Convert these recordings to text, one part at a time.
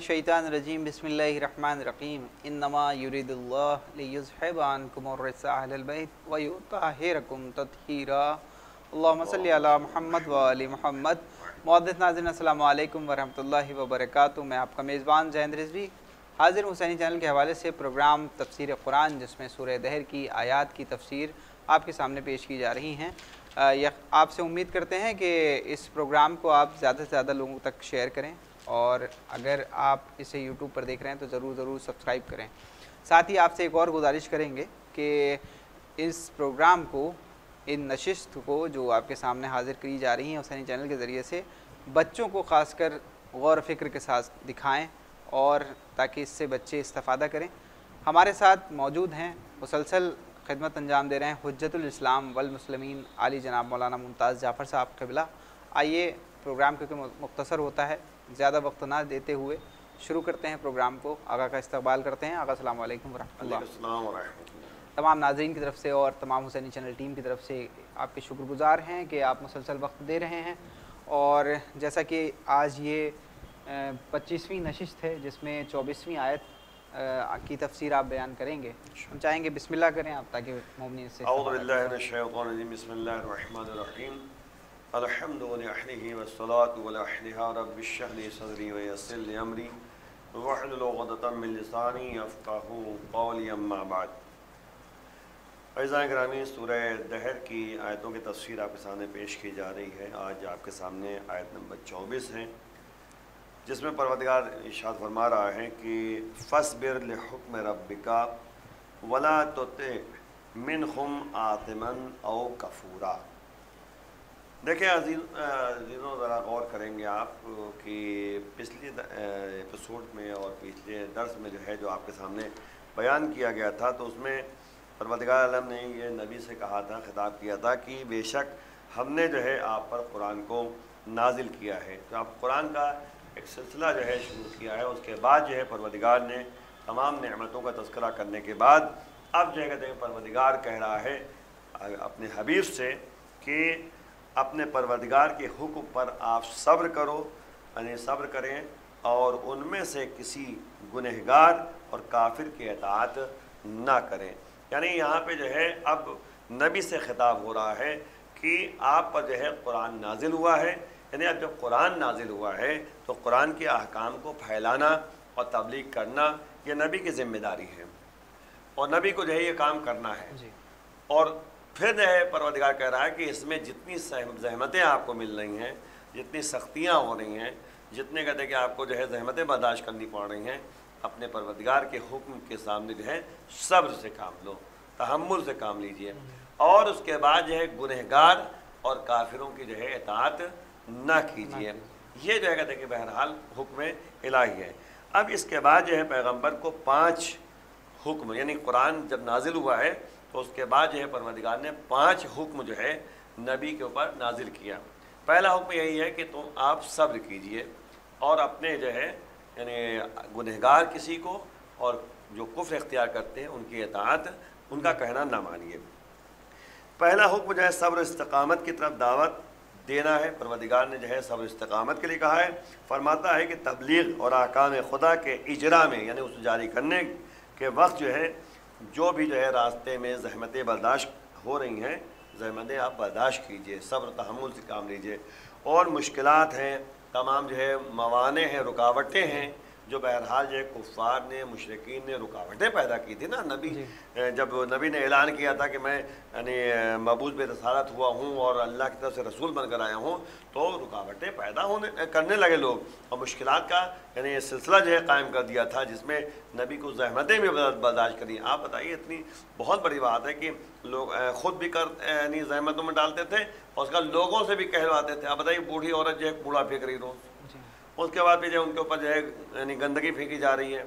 मिनश्शैतानिर्रजीम बिस्मिल्लाहिर्रहमानिर्रहीम इन्नमा युरिदुल्लाहु लियुज़हिबा अन्कुम अर्रिज्सा अहलल बैत व युत्ताहिरकुम तत्हीरा अल्लाहुम्मा सल्लि अला मुहम्मद व आलि मुहम्मद। मुअज़्ज़िज़ नाज़रीन, अस्सलामु अलैकुम व रहमतुल्लाहि व बरकातुहू। मैं आपका मेज़बान ज़ैन रिज़वी हाज़िर हुसैनी चैनल के हवाले से प्रोग्राम तफ़सीर कुरान, जिसमें सूरह दहर की आयात की तफ़सीर आपके सामने पेश की जा रही हैं। आपसे उम्मीद करते हैं कि इस प्रोग्राम को आप ज़्यादा से ज़्यादा लोगों तक शेयर करें, और अगर आप इसे यूट्यूब पर देख रहे हैं तो ज़रूर सब्सक्राइब करें। साथ ही आपसे एक और गुजारिश करेंगे कि इस प्रोग्राम को, इन नशिस्त को जो आपके सामने हाज़िर की जा रही हैं हुसैनी चैनल के ज़रिए से, बच्चों को ख़ासकर गौर फ़िक्र के साथ दिखाएं, और ताकि इससे बच्चे इस्तिफ़ादा करें। हमारे साथ मौजूद हैं, मुसलसल खिदमत अंजाम दे रहे हैं हुज्जतुल इस्लाम वल मुस्लिमीन आली जनाब मौलाना मुमताज़ जाफ़र साहब क़िबला। आइए, प्रोग्राम क्योंकि मुख्तसर होता है, ज़्यादा वक्त ना देते हुए शुरू करते हैं प्रोग्राम को। आगा का इस्तकबाल करते हैं। आगा अस्सलामु अलैकुम व रहमतुल्लाह। तमाम नाज़रीन की तरफ से और तमाम हुसैनी चैनल टीम की तरफ से आपके शुक्रगुज़ार हैं कि आप मुसलसल वक्त दे रहे हैं। और जैसा कि आज ये 25वीं नशिस्त है, जिसमें 24वीं आयत की तफसीर आप बयान करेंगे। हम चाहेंगे बिस्मिल्लाह करें आप, ताकि मोमिन से औज़ु बिल्लाहि मिनश शैतानिर रजीम। बिस्मिल्लाहिर रहमानिर रहीम। अल्हम्दुलिल्लाहि वस्सलातु वला इलाहा रब्बिश इश्रह ली सदरी व यस्सिर ली अमरी वहलुल उक़दतम मिन लिसानी यफ़क़हू क़ौली। अम्मा बाद। अज़ीज़ान गिरामी, सूरह दहर की आयतों की तफसीर आपके सामने पेश की जा रही है। आज आपके सामने आयत नंबर 24 है, जिसमें परवरदिगार इरशाद फरमा रहा है कि फ़स्बिर लिहुक्म रब्बिका वला तुति' मिनहुम आतिमन औ कफूरा। देखिए अज़ीज़ों, ज़रा गौर करेंगे आप कि पिछले एपिसोड में और पिछले दर्स में जो है, जो आपके सामने बयान किया गया था, तो उसमें परवरदिगार आलम ने ये नबी से कहा था, खिताब किया था कि बेशक हमने जो है आप पर कुरान को नाजिल किया है। तो आप कुरान का एक सिलसिला जो है शुरू किया है। उसके बाद जो है परवरदिगार ने तमाम नेमतों का तज़किरा करने के बाद अब जो है कहते हैं परवरदिगार कह रहा है अपने हबीब से कि अपने परवरदिगार के हुक्म पर आप सब्र करो, यानी सब्र करें, और उनमें से किसी गुनहगार और काफिर की इताअत ना करें। यानी यहाँ पे जो है अब नबी से खिताब हो रहा है कि आप पर जो है कुरान नाजिल हुआ है। यानी अब जब कुरान नाजिल हुआ है तो कुरान के अहकाम को फैलाना और तबलीग करना ये नबी की ज़िम्मेदारी है, और नबी को जो है ये काम करना है जी। और फिर जो है परवरदिगार कह रहा है कि इसमें जितनी ज़हमतें आपको मिल रही हैं, जितनी सख्तियाँ हो रही हैं, जितने कहते हैं कि आपको जो है ज़हमतें बर्दाश्त करनी पड़ रही हैं, अपने परवरदिगार के हुक्म के सामने जो है सब्र से काम लो, तहम्मुल से काम लीजिए, और उसके बाद जो है गुनहगार और काफिरों की जो है इताअत ना कीजिए। ये जो है कहते हैं कि बहरहाल हुक्म इलाही है। अब इसके बाद जो है पैगम्बर को 5 हुक्म, यानी कुरान जब नाजिल हुआ है तो उसके बाद जो है परवरदिगार ने 5 हुक्म जो है नबी के ऊपर नाजिल किया। पहला हुक्म यही है कि तुम आप सब्र कीजिए, और अपने जो है यानी गुनहगार किसी को और जो कुफ्र इख्तियार करते हैं उनकी इताअत, उनका कहना ना मानिए। पहला हुक्म जो है सब्र इस्तिकामत की तरफ दावत देना है। परवरदिगार ने जो है सब्र इस्तिकामत के लिए कहा है। फरमाता है कि तबलीग और अहकाम खुदा के इजरा में, यानी उसे जारी करने के वक्त जो है जो भी जो है रास्ते में ज़हमतें बर्दाश्त हो रही हैं, ज़हमतें आप बर्दाश्त कीजिए, सब्र तहम्मुल से काम लीजिए। और मुश्किलात हैं, तमाम जो है मवाने हैं, रुकावटें हैं, जो बहरहाल जो है कुफ़ार ने, मुशरिकीन ने रुकावटें पैदा की थी ना। नबी जब नबी ने ऐलान किया था कि मैं यानी मबूस बे रसालत हुआ हूँ और अल्लाह की तरफ से रसूल बनकर आया हूँ, तो रुकावटें पैदा करने लगे लोग, और मुश्किलात का यानी सिलसिला जो है कायम कर दिया था, जिसमें नबी को ज़हमतें भी बर्दाश्त करी। आप बताइए, इतनी बहुत बड़ी बात है कि लोग ख़ुद भी कर यानी ज़हमतों में डालते थे, और उसका लोगों से भी कहलवाते थे। आप बताइए, बूढ़ी औरत जो है कूड़ा फेंक रही रोज़, उसके बाद भी जो है उनके ऊपर जो है यानी गंदगी फेंकी जा रही है,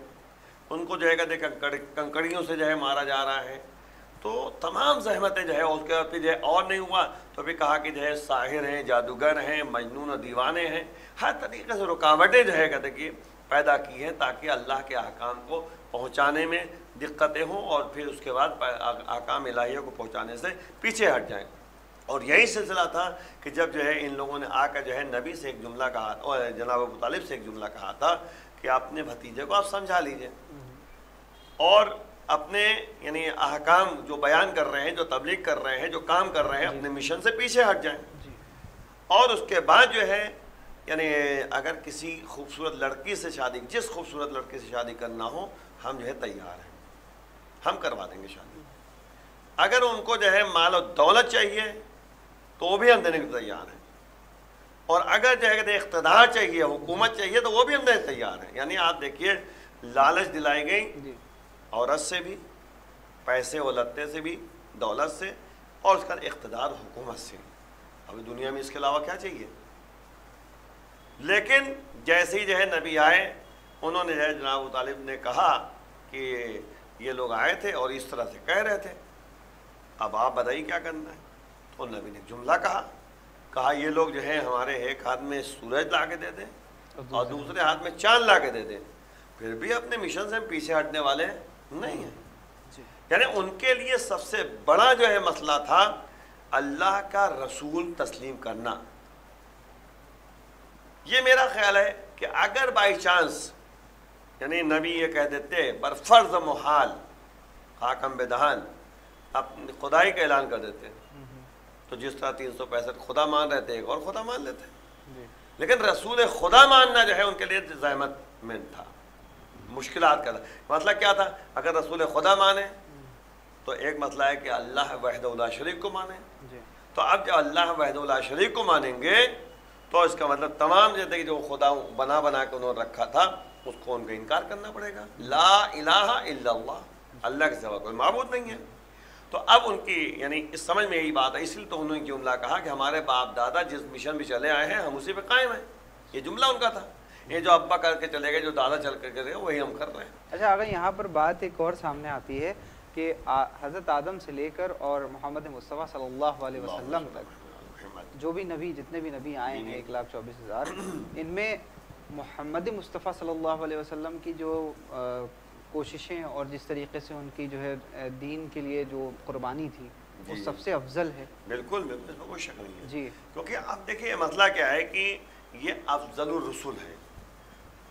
उनको जो है कहते कंकड़ियों से जो है मारा जा रहा है। तो तमाम ज़हमतें जो है, उसके बाद फिर जो है और नहीं हुआ तो फिर कहा कि जो है साहिर हैं, जादूगर हैं, मजनून और दीवाने हैं। हर तरीके से रुकावटें जो है कहते कि पैदा की हैं, ताकि अल्लाह के अहकाम को पहुँचाने में दिक्कतें हों, और फिर उसके बाद अहकाम इलाहियों को पहुँचाने से पीछे हट जाएँ। और यही सिलसिला था कि जब जो है इन लोगों ने आकर जो है नबी से एक जुमला कहा, और जनाब अबू तालिब से एक जुमला कहा था कि کہ اپنے بھتیجے کو آپ سمجھا لیجئے اور اپنے یعنی احکام جو بیان کر رہے ہیں، جو تبلیغ کر رہے ہیں، جو کام کر رہے ہیں، اپنے مشن سے پیچھے ہٹ جائیں. اور اس کے بعد جو ہے یعنی اگر کسی خوبصورت لڑکی سے شادی، جس خوبصورت لڑکی سے شادی کرنا ہو، ہم جو ہے تیار ہیں، ہم کروا دیں گے شادی. اگر ان کو جو ہے مال و دولت چاہیے تو وہ بھی ہم دینے کو تیار ہیں، اور اگر جو ہے اقتدار چاہیے، حکومت چاہیے تو وہ بھی ہم دینے کو تیار ہیں. یعنی آپ دیکھیے لالچ دلائی گئی عورت سے بھی، پیسے و لتے سے بھی، دولت سے، اور اس کا اقتدار حکومت سے. ابھی دنیا میں اس کے علاوہ کیا چاہیے؟ لیکن جیسے ہی جو ہے نبی آئے، انہوں نے جو ہے جناب ابو طالب نے کہا کہ یہ لوگ آئے تھے اور اس طرح سے کہہ رہے تھے، اب آپ بتائیے کیا کرنا ہے. تو نبی نے جملہ کہا یہ لوگ جو ہے ہمارے ایک ہاتھ میں سورج لا کے دے دیں اور دوسرے ہاتھ میں چاند لا کے دے دیں، پھر بھی اپنے مشن سے ہم پیچھے ہٹنے والے نہیں ہیں. یعنی ان کے لیے سب سے بڑا جو ہے مسئلہ تھا اللہ کا رسول تسلیم کرنا. یہ میرا خیال ہے کہ اگر بائی چانس یعنی نبی یہ کہہ دیتے برفرض محال حاکم بدہان اپنی خدائی کا اعلان کر دیتے، تو جس طرح 365 خدا مان رہتے ایک اور خدا مان لیتے. لیکن رسول خدا ماننا جو ہے ان کے لیے زحمت میں تھا، مشکلات کا تھا. مسئلہ کیا تھا؟ اگر رسول خدا مانے تو ایک مسئلہ ہے کہ اللہ وحدہ لا شریک کو مانے. تو اب جب اللہ وحدہ لا شریک کو مانیں گے تو اس کا مطلب تمام زندگی جو خدا بنا کے انہوں نے رکھا تھا اس کو ان کا انکار کرنا پڑے گا. لا الہ الا اللہ، اللہ کے سوا کوئی معبود نہیں ہے. تو اب ان کی یعنی اس سمجھ میں یہی بات ہے، اس لیے تو انہوں نے جملہ کہا کہ ہمارے باپ دادا جس مشن میں چلے آئے ہیں ہم اسی پہ قائم ہیں. یہ جملہ ان کا تھا. یہ جو ابا کر کے چلے گئے، جو دادا چل کر کے گئے، وہی ہم کر رہے ہیں. اچھا، اگر یہاں پر بات ایک اور سامنے آتی ہے کہ حضرت آدم سے لے کر اور محمد مصطفیٰ صلی اللہ علیہ وسلم تک جو بھی نبی، جتنے بھی نبی آئے ہیں 1,24,000، ان میں محمد مصطفیٰ صلی اللہ علیہ وسلم کی جو کوششیں اور جس طریقے سے ان کی جو ہے دین کے لیے جو قربانی تھی وہ سب سے افضل ہے. بالکل بالکل، اس میں کوئی شک نہیں ہے. جی، کیونکہ آپ دیکھیے مسئلہ کیا ہے کہ یہ افضل الرسول ہے.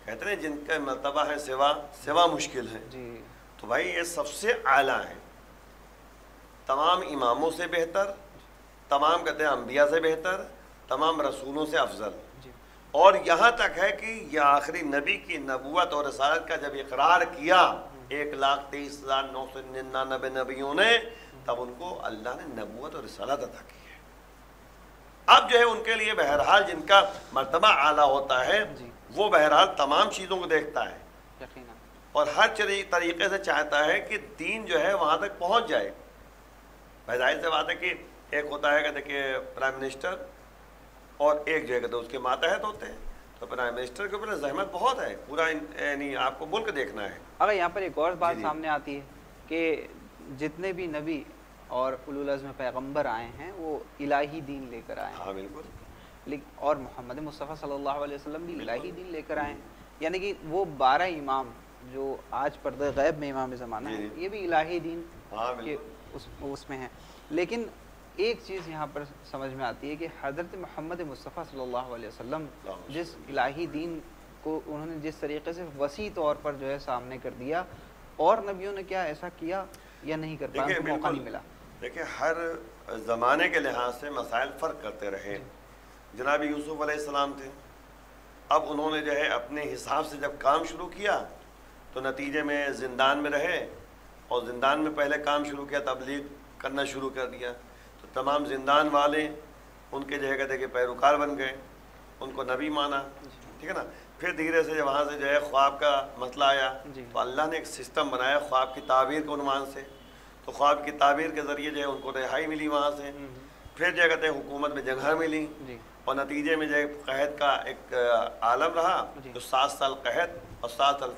کہتے ہیں جن کا مرتبہ ہے سوا مشکل ہے. جی، تو بھائی یہ سب سے اعلیٰ ہیں، تمام اماموں سے بہتر، تمام کہتے ہیں انبیاء سے بہتر، تمام رسولوں سے افضل. اور یہاں تک ہے کہ یہ آخری نبی کی نبوت اور رسالت کا جب اقرار کیا 1,23,999 نبیوں نے، تب ان کو اللہ نے نبوت اور رسالت عطا کی ہے. اب جو ہے ان کے لیے بہرحال جن کا مرتبہ اعلیٰ ہوتا ہے وہ بہرحال تمام چیزوں کو دیکھتا ہے اور ہر طریقے سے چاہتا ہے کہ دین جو ہے وہاں تک پہنچ جائے. ظاہر سے بات ہے کہ ایک ہوتا ہے کہ دیکھیے پرائم منسٹر اور ایک جو ہے کہ اس کے ماتحت ہوتے ہیں. تو پرائم منسٹر کے اوپر زحمت بہت ہے، پورا یعنی آپ کو ملک دیکھنا ہے. اگر یہاں پر ایک اور بات سامنے آتی ہے کہ جتنے بھی نبی اور اولو العزم پیغمبر آئے ہیں وہ الہی دین لے کر آئے ہیں. ہاں بالکل. اور محمد مصطفیٰ صلی اللہ علیہ وسلم بھی الہی دین لے کر آئے ہیں. یعنی کہ وہ 12 امام جو آج پردہ غیب میں امام زمانہ ہے، یہ بھی الہی دین کے اس میں ہیں. لیکن ایک چیز یہاں پر سمجھ میں آتی ہے کہ حضرت محمد مصطفیٰ صلی اللہ علیہ وسلم جس الہی دین کو انہوں نے جس طریقے سے وسیع طور پر جو ہے سامنے کر دیا، اور نبیوں نے کیا ایسا کیا یا نہیں کر پایا، موقع نہیں ملا. دیکھیں ہر زمانے کے لحاظ سے مسائل فرق کرتے رہے. جناب یوسف علیہ السلام تھے، اب انہوں نے جو ہے اپنے حساب سے جب کام شروع کیا تو نتیجے میں زندان میں رہے، اور زندان میں پہلے کام شروع کیا، تبلیغ کرنا شروع کر دیا. تو تمام زندان والے ان کے جو ہے کہتے کہ پیروکار بن گئے، ان کو نبی مانا. ٹھیک ہے نا. پھر دھیرے سے وہاں سے جو ہے خواب کا مسئلہ آیا تو اللہ نے ایک سسٹم بنایا خواب کی تعبیر کے عنوان سے. تو خواب کی تعبیر کے ذریعے جو ہے ان کو رہائی ملی وہاں سے. پھر جو کہتے ہیں حکومت میں جگہ ملی، اور نتیجے میں جو ہے قحط کا ایک عالم رہا. تو 7 سال قحط اور 7 سال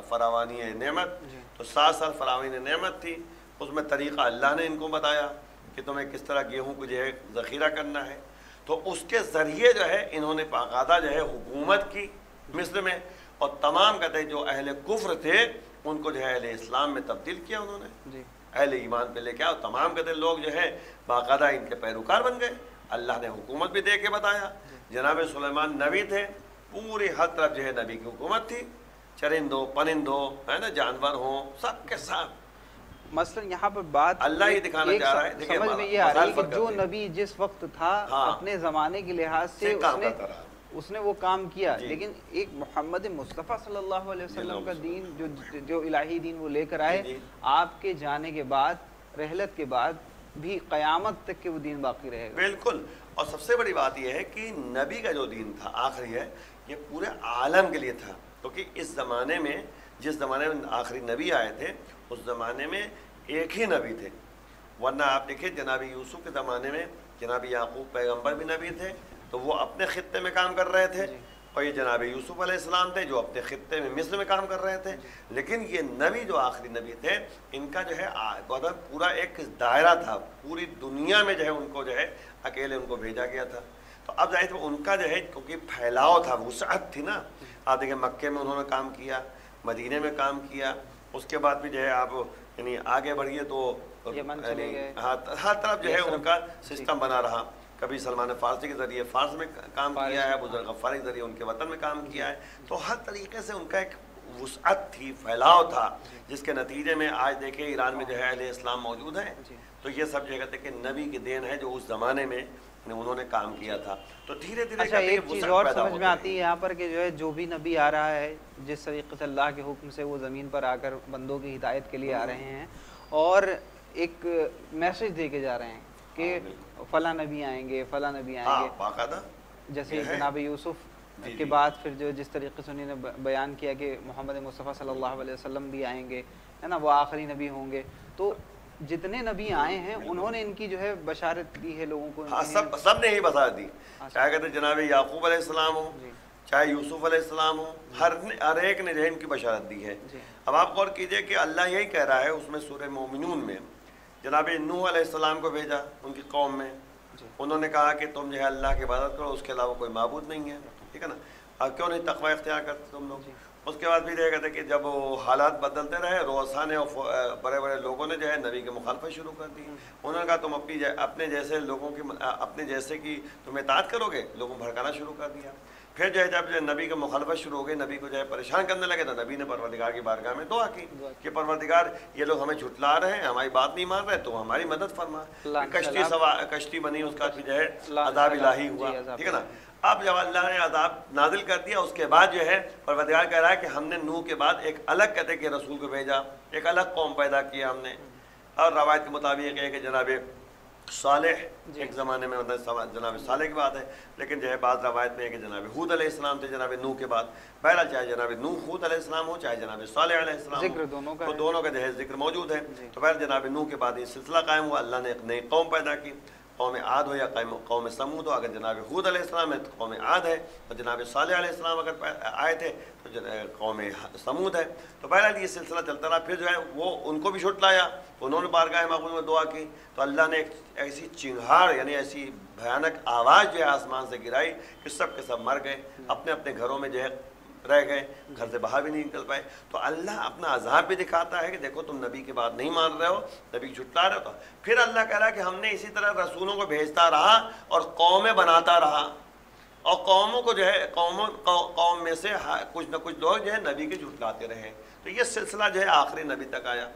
فراوانی نعمت. تو 7 سال فراوانی نعمت تھی، اس میں طریقہ اللہ نے ان کو بتایا کہ تمہیں کس طرح گیہوں کو جو ہے ذخیرہ کرنا ہے. تو اس کے ذریعے جو ہے انہوں نے باقاعدہ جو ہے حکومت کی مصر میں، اور تمام کہتے ہیں جو اہل کفر تھے ان کو جو ہے اہل اسلام میں تبدیل کیا انہوں نے، اہل ایمان پہ لے کے. اور تمام کہتے ہیں لوگ جو ہے باقاعدہ ان کے پیروکار بن گئے. اللہ نے حکومت بھی دے کے بتایا. جناب سلیمان نبی تھے، پوری ہر طرف جو ہے نبی کی حکومت تھی. चरिंदों परिंदों, है ना, जानवर हों, सबके साथ मसलन यहाँ पर बात अल्लाह ही दिखाना एक चाह रहा है। देखिए समझ हमारा में ये आ रही है मसाइल कि जो फर्क करते हैं। नबी जिस वक्त था हाँ। अपने ज़माने के लिहाज से काम करता रहा। उसने वो काम किया, जी। लेकिन एक मोहम्मद मुस्तफ़ा सल्लल्लाहु अलैहि वसल्लम का जी, दीन जो इलाही दीन वो लेकर आए, जी। आपके जाने के बाद, रहलत के बाद भी क़यामत तक के वो दीन बाकी रहेगा। बिल्कुल। और सबसे बड़ी बात यह है कि नबी का जो दीन था आखिरी है, ये पूरे आलम के लिए था, क्योंकि इस ज़माने में, जिस ज़माने में आखिरी नबी आए थे, उस ज़माने में एक ही नबी थे। वरना आप देखिए जनाब यूसुफ के ज़माने में जनाब याकूब पैगंबर भी नबी थे, तो वो अपने खित्ते में काम कर रहे थे, और ये जनाब यूसुफ अलैहिस्सलाम थे जो अपने खित्ते में मिस्र में काम कर रहे थे। लेकिन ये नबी जो आखिरी नबी थे, इनका जो है पूरा एक दायरा था, पूरी दुनिया में जो है उनको जो है अकेले उनको भेजा गया था। तो अब जाहिर है उनका जो है, क्योंकि फैलाव था, वुसअत थी ना। आप देखिए मक्के में उन्होंने काम किया, मदीने में काम किया, उसके बाद भी जो है आप यानी आगे बढ़िए तो यमन चले गए, हर तरफ जो है उनका सिस्टम बना रहा। कभी सलमान फारसी के ज़रिए फ़ारस में काम किया है, अबू ज़र गफ़ारी के ज़रिए उनके वतन में काम किया है। तो हर तरीके से उनका एक वुसअत थी, फैलाव था, जिसके नतीजे में आज देखिए ईरान में जो है अहले इस्लाम मौजूद है। तो ये सब जो कहते हैं कि नबी की देन है, जो उस ज़माने में उन्होंने काम किया था। तो धीरे धीरे अच्छा, एक चीज़ और समझ में आती है यहाँ पर कि जो है जो भी नबी आ रहा है, जिस तरीके से अल्लाह के हुक्म से वो ज़मीन पर आकर बंदों की हिदायत के लिए आ रहे हैं और एक मैसेज दे के जा रहे हैं कि फला नबी आएंगे, फला नबी आएंगे। जैसे जनाब यूसुफ के बाद फिर जो जिस तरीके से उन्होंने बयान किया कि मोहम्मद मुस्तफ़ा सल्लल्लाहु अलैहि वसल्लम भी आएंगे, है ना, वो आखिरी नबी होंगे। तो जितने नबी आए हैं उन्होंने इनकी जो है बशारत दी है लोगों को। हाँ, सब ने ही बता दी, चाहे कहते जनाब याकूब अलैहिस्सलाम हो, चाहे यूसुफ अलैहिस्सलाम हो, हर एक ने जो है इनकी बशारत दी है। अब आप गौर कीजिए कि अल्लाह यही कह रहा है उसमें सूरह मोमिनून में, जनाब नूह अलैहिस्सलाम को भेजा उनकी कौम में, उन्होंने कहा कि तुम जो है अल्लाह की इबादत करो, उसके अलावा कोई माबूद नहीं है, ठीक है ना। अब क्यों नहीं तक़वा इख्तियार करते तुम लोग। उसके बाद भी ये कहते कि जब वो हालात बदलते रहे, रोसाने और बड़े बड़े लोगों ने जो है नबी की मुखालफत शुरू कर दी। उन्होंने कहा तुम अपने जैसे लोगों की, अपने जैसे की तुम इताअत करोगे, लोगों को भड़काना शुरू कर दिया। फिर जो है जब नबी की मुखालफत शुरू हो गई, नबी को जो है परेशान करने लगे, तो नबी ने परवरदिगार की बारगाह में दुआ की कि परवरदिगार ये लोग हमें झुटला रहे हैं, हमारी बात नहीं मान रहे, तो हमारी मदद फरमा। कश्ती बनी, उसका जो है अज़ाब इलाही हुआ, ठीक है ना। अब जब अल्लाह ने अज़ाब नाजिल कर दिया, उसके बाद जो है परवरदिगार कह रहा है कि हमने नूह के बाद एक अलग कहते कि रसूल को भेजा, एक अलग कौम पैदा किया हमने। और रवायत के मुताबिक है कि जनाब सालेह एक ज़माने में जनाब सालेह की बात है, लेकिन जो है बाद रवायत में है कि जनाब हूद अलैहिस्सलाम थे जनाब नूह के बाद। पहला चाहे जनाब नूह हूद अलैहिस्सलाम हो, चाहे जनाब सालेह अलैहिस्सलाम हो, तो दोनों का जो है जिक्र मौजूद है। तो पहले जनाब नूह के बाद ये सिलसिला कायम हुआ, अल्लाह ने एक नई कौम पैदा की, कौम आद हो या कौम समूद हो। अगर जनाब हूद अलैहिस्सलाम है तो कौम आद है, और जनाब सालेह अलैहिस्सलाम अगर आए थे तो कौम समूद है। तो बहरहाल ये सिलसिला चलता रहा। फिर जो है वो उनको भी छुटलाया, उन्होंने बारगाह माक़ूल में दुआ की, तो अल्लाह ने एक ऐसी चिंगाड़ यानी ऐसी भयानक आवाज़ जो है आसमान से गिराई कि सब के सब मर गए, अपने अपने घरों में जो है रह गए, घर से बाहर भी नहीं निकल पाए। तो अल्लाह अपना अज़ाब भी दिखाता है कि देखो तुम नबी की बात नहीं मान रहे हो, नबी झुटला रहे हो। तो फिर अल्लाह कह रहा है कि हमने इसी तरह रसूलों को भेजता रहा और कौमें बनाता रहा, और कौमों को जो है कौम में से कुछ न कुछ लोग जो है नबी के झुटलाते रहे। तो ये सिलसिला जो है आखिरी नबी तक आया,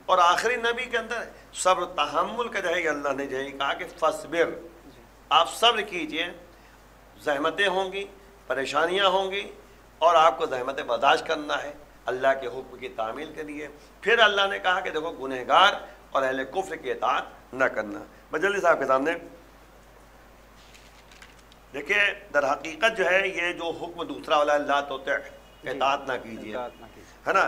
और आखिरी नबी के अंदर सब्र तहम्मुल का जो है अल्लाह ने जो है कहा कि फस्बिर, आप सब्र कीजिए, ज़हमतें होंगी, परेशानियाँ होंगी, और आपको ज़हमतें बर्दाश्त करना है अल्लाह के हुक्म की तामील के लिए। फिर अल्लाह ने कहा कि देखो गुनहगार और अहले कुफ्र की इताअत न करना। मैं जल्दी साहब के सामने देखिए, दर हकीकत जो है ये जो हुक्म दूसरा वाला अल्लाह तो इताअत ना कीजिए, है ना,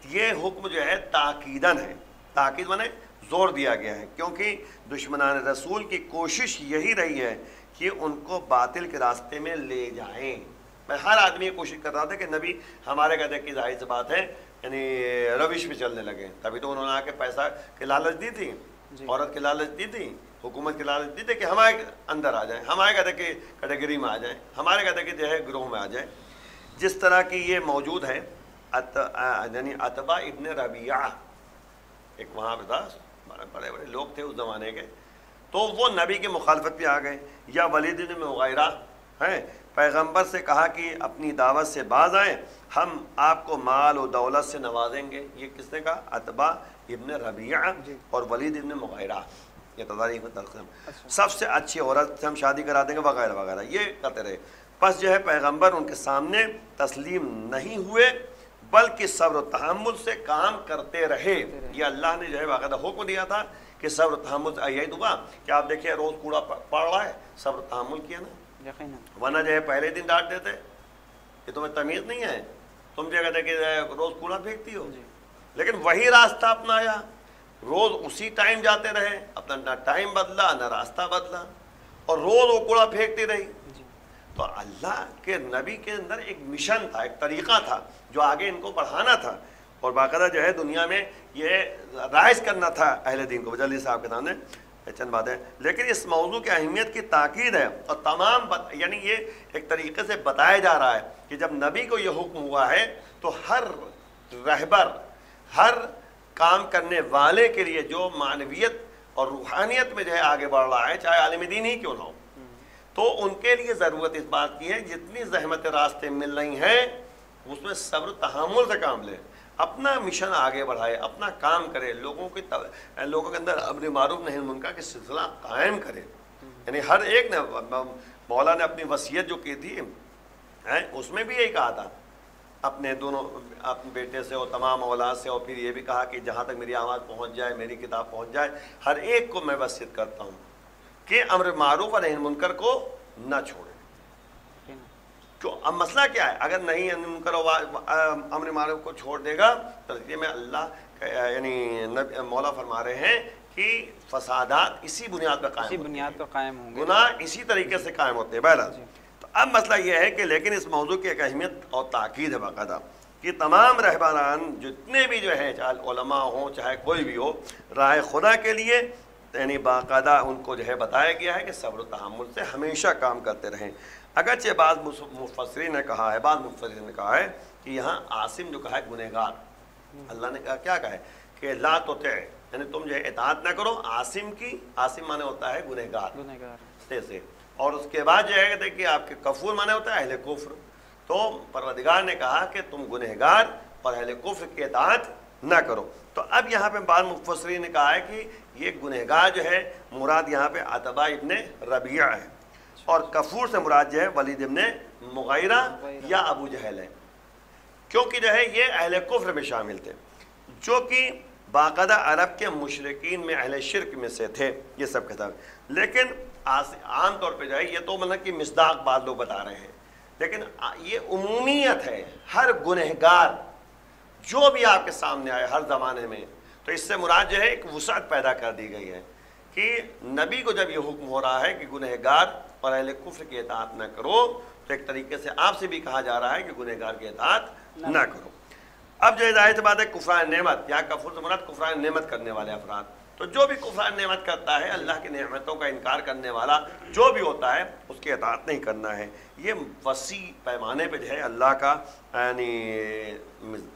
ये हुक्म जो है ताकीदन है। ताकीद माने जोर दिया गया है, क्योंकि दुश्मनान रसूल की कोशिश यही रही है कि उनको बातिल के रास्ते में ले जाएं। मैं हर आदमी ये कोशिश कर रहा था कि नबी हमारे कहते कि जाहिर सी बात है यानी रविश में चलने लगे, तभी तो उन्होंने आके पैसा की लालच दी थी, औरत की लालच दी थी, हुकूमत की लालच दी थी कि हमारे अंदर आ जाए, हमारे कहते कि कैटेगरी में आ जाए, हमारे कहते कि जो है ग्रोह में आ जाए। जिस तरह की ये मौजूद है यानी अतबा इब्न रबिया, एक वहाँ पे था, बड़े बड़े लोग थे उस ज़माने के, तो वो नबी की मुखालफत पे आ गए। या वलीद इब्न मुगीरा हैं, پیغمبر سے کہا کہ اپنی دعوت سے باز آئیں، ہم آپ کو مال و دولت سے نوازیں گے۔ یہ کس نے کہا؟ عتبہ ابن ربیعہ اور ولید ابن مغیرہ، یہ تاریخ میں تقسیم سب سے اچھی عورت سے ہم شادی کرا دیں گے وغیرہ وغیرہ، یہ کرتے رہے۔ پس جو ہے پیغمبر ان کے سامنے تسلیم نہیں ہوئے بلکہ صبر و تحمل سے کام کرتے رہے۔ یہ اللہ نے جو ہے باقاعدہ حکم دیا تھا کہ صبر و تحمل سے، یہی دعا کہ آپ دیکھیے روز کوڑا پڑ رہا ہے، صبر و تحمل کیا نا، یقیناً، ورنہ جو ہے پہلے دن ڈانٹ دیتے کہ تمہیں تمیز نہیں ہے، تم جو کہتے کہ روز کوڑا پھینکتی ہو، لیکن وہی راستہ اپنایا، روز اسی ٹائم جاتے رہے، اپنا نہ ٹائم بدلا نہ راستہ بدلا، اور روز وہ کوڑا پھینکتی رہی۔ تو اللہ کے نبی کے اندر ایک مشن تھا، ایک طریقہ تھا جو آگے ان کو بڑھانا تھا، اور باقاعدہ جو ہے دنیا میں یہ رائج کرنا تھا اہل دین کو۔ جلدی صاحب کے سامنے چند باتیں، لیکن اس موضوع کی اہمیت کی تاکید ہے، اور تمام یعنی یہ ایک طریقے سے بتایا جا رہا ہے کہ جب نبی کو یہ حکم ہوا ہے تو ہر رہبر، ہر کام کرنے والے کے لیے جو معنویت اور روحانیت میں جو ہے آگے بڑھ رہا ہے، چاہے عالم دین ہی کیوں نہ ہو، تو ان کے لیے ضرورت اس بات کی ہے جتنی زحمت راستے مل رہی ہیں اس میں صبر و تحمل سے کام لے، اپنا مشن آگے بڑھائے، اپنا کام کرے، لوگوں کے اندر امر معروف نہی منکر کا سلسلہ قائم کرے۔ یعنی ہر ایک نے، مولا نے اپنی وصیت جو کی تھی اس میں بھی یہی کہا تھا اپنے دونوں، اپنے بیٹے سے اور تمام اولاد سے، اور پھر یہ بھی کہا کہ جہاں تک میری آواز پہنچ جائے، میری کتاب پہنچ جائے، ہر ایک کو میں وصیت کرتا ہوں کہ امر معروف اور نہی منکر کو نہ چھوڑے۔ کیوں؟ اب مسئلہ کیا ہے؟ اگر نہیں منکر امر معروف کو چھوڑ دے گا تو یہ میں اللہ یعنی مولا فرما رہے ہیں کہ فسادات اسی بنیاد پر قائم ہوں گے، گناہ اسی طریقے سے قائم ہوتے ہیں۔ بہرحال تو اب مسئلہ یہ ہے کہ لیکن اس موضوع کی ایک اہمیت اور تاکید ہے باقاعدہ کہ تمام رہبران جتنے بھی جو ہیں، چاہے علماء ہوں چاہے کوئی بھی ہو، راہ خدا کے لیے یعنی باقاعدہ ان کو جو ہے بتایا گیا ہے کہ صبر و تحمل سے ہمیشہ کام کرتے رہیں۔ اگرچہ بعض مفسرین نے کہا ہے کہ یہاں عاصم جو کہا ہے گنہگار، اللہ نے کہا کیا کہا ہے کہ لا تطع، یعنی تم جو ہے اطاعت نہ کرو عاصم کی، عاصم مانے ہوتا ہے گنہگار سے، اور اس کے بعد جو ہے کہ آپ کے کفور مانے ہوتا ہے اہل کفر، تو پروردگار نے کہا کہ تم گنہگار اور اہل کفر کی اطاعت نہ کرو۔ تو اب یہاں پہ بعض مفسرین نے کہا ہے کہ یہ گنہگار جو ہے مراد یہاں پہ عتبہ ابن ربیعہ ہے، اور کفور سے مراد جو ہے ولید ابن مغیرہ یا ابو جہل ہے، کیونکہ جو ہے یہ اہل کفر میں شامل تھے، جو کہ باقاعدہ عرب کے مشرکین میں اہل شرک میں سے تھے، یہ سب کتاب۔ لیکن عام طور پہ جو ہے یہ تو مطلب کہ مصداق بعض لوگ بتا رہے ہیں، لیکن یہ عمومیت ہے، ہر گنہگار جو بھی آپ کے سامنے آئے ہر زمانے میں، تو اس سے مراد جو ہے ایک وسعت پیدا کر دی گئی ہے کہ نبی کو جب یہ حکم ہو رہا ہے کہ گنہگار اور اہل کفر کی اطاعت نہ کرو، تو ایک طریقے سے آپ سے بھی کہا جا رہا ہے کہ گنہگار کی اطاعت نہ کرو۔ اب جو ظاہر سی بات ہے کفران نعمت، یا کفر سے مراد کفران نعمت کرنے والے افراد، تو جو بھی کفران نعمت کرتا ہے، اللہ کی نعمتوں کا انکار کرنے والا جو بھی ہوتا ہے، اس کی اطاعت نہیں کرنا ہے۔ یہ وسیع پیمانے پہ جو ہے اللہ کا یعنی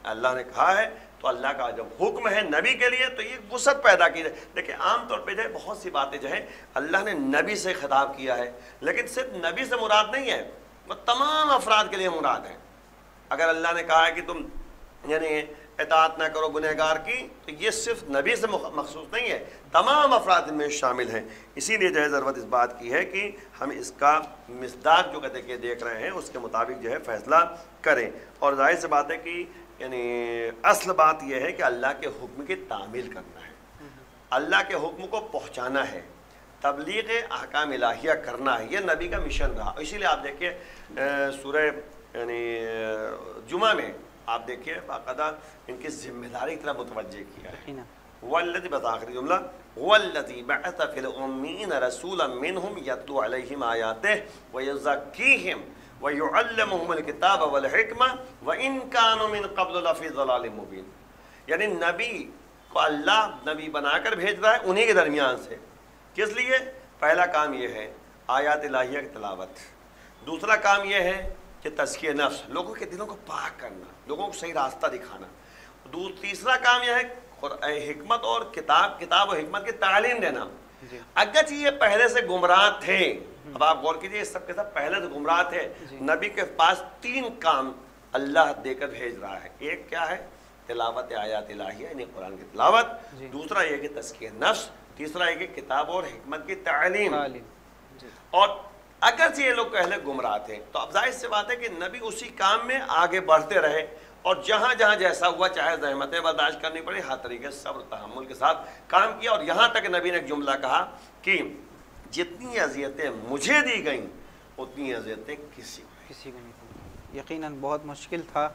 اللہ نے کہا ہے، تو اللہ کا جب حکم ہے نبی کے لیے تو یہ وسعت پیدا کی ہے۔ دیکھیں عام طور پہ جو ہے بہت سی باتیں جو ہے اللہ نے نبی سے خطاب کیا ہے، لیکن صرف نبی سے مراد نہیں ہے، وہ تمام افراد کے لیے مراد ہے۔ اگر اللہ نے کہا ہے کہ تم یعنی اطاعت نہ کرو گنہگار کی، تو یہ صرف نبی سے مخصوص نہیں ہے، تمام افراد میں شامل ہیں۔ اسی لیے جو ہے ضرورت اس بات کی ہے کہ ہم اس کا مصداق جو کہتے کہ دیکھ رہے ہیں اس کے مطابق جو ہے فیصلہ کریں، اور ظاہر سی بات ہے کہ یعنی اصل بات یہ ہے کہ اللہ کے حکم کی تعمیل کرنا ہے، اللہ کے حکم کو پہنچانا ہے، تبلیغ احکام الہیہ کرنا ہے، یہ نبی کا مشن رہا۔ اسی لیے آپ دیکھیے سورہ یعنی جمعہ میں آپ دیکھیے باقاعدہ ان کی ذمہ داری کی طرف متوجہ کیا ہے۔ والذی بآخری جملہ والذی بعث فی الامین رسولا منہم یتلو علیہم آیاتہ ویزکیہم وَيُعَلِّمُهُمُ الْكِتَابَ وَالْحِكْمَةَ وَإِن كَانُوا مِن قَبْلُ لَفِي ضَلَالٍ مُبِينٍ، یعنی نبی کو اللہ نبی بنا کر بھیج رہا ہے انہی کے درمیان سے۔ کس لیے؟ پہلا کام یہ ہے آیات الہیہ کی تلاوت، دوسرا کام یہ ہے کہ تزکیہ نفس، لوگوں کے دلوں کو پاک کرنا، لوگوں کو صحیح راستہ دکھانا، تیسرا کام یہ ہے حکمت اور کتاب و حکمت کی تعلیم دینا۔ اگرچہ یہ پہلے سے گمراہ تھے اب آپ غور کیجئے اس سب کے ساتھ پہلے تو گمراہ تھے، جی۔ نبی کے پاس 3 کام اللہ دے کر بھیج رہا ہے۔ ایک کیا ہے؟ تلاوت آیات الہیہ یعنی قرآن کی تلاوت، جی۔ دوسرا یہ کہ تزکیہ نفس، تیسرا یہ کہ کتاب اور حکمت کی تعلیم۔ جی۔ اور اگرچہ یہ لوگ پہلے گمراہ تھے تو اب ظاہر سی بات ہے کہ نبی اسی کام میں آگے بڑھتے رہے، اور جہاں جہاں جیسا ہوا، چاہے زحمتیں برداشت کرنی پڑی، ہر طریقے سے صبر تحمل کے ساتھ کام کیا، اور یہاں تک نبی نے ایک جملہ کہا کہ جتنی اذیتیں مجھے دی گئیں اتنی اذیتیں کسی کو نہیں تھی۔ یقیناً بہت مشکل تھا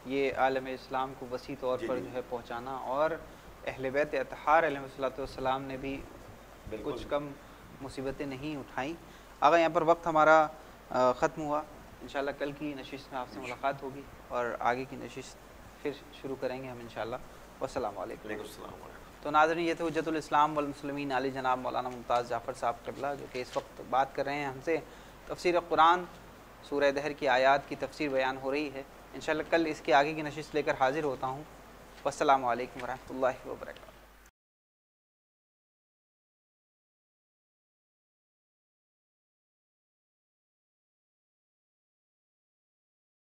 یہ عالم اسلام کو وسیع طور پر جو ہے پہنچانا، اور اہل بیت اطہار علیہ السلام نے بھی کچھ کم مصیبتیں نہیں اٹھائیں۔ آگا یہاں پر وقت ہمارا ختم ہوا، انشاءاللہ کل کی نشست میں آپ سے ملاقات ہوگی اور آگے کی نشست پھر شروع کریں گے ہم انشاءاللہ۔ والسلام علیکم۔ وعلیکم السلام۔ تو ناظرین، یہ تھے حجت الاسلام والمسلمین علی جناب مولانا ممتاز جعفر صاحب قبلہ، جو کہ اس وقت بات کر رہے ہیں ہم سے تفسیر قرآن سورہ دہر کی آیات کی تفسیر بیان ہو رہی ہے۔ انشاءاللہ کل اس کی آگے کی نشست لے کر حاضر ہوتا ہوں۔ والسلام علیکم ورحمۃ اللہ وبرکاتہ۔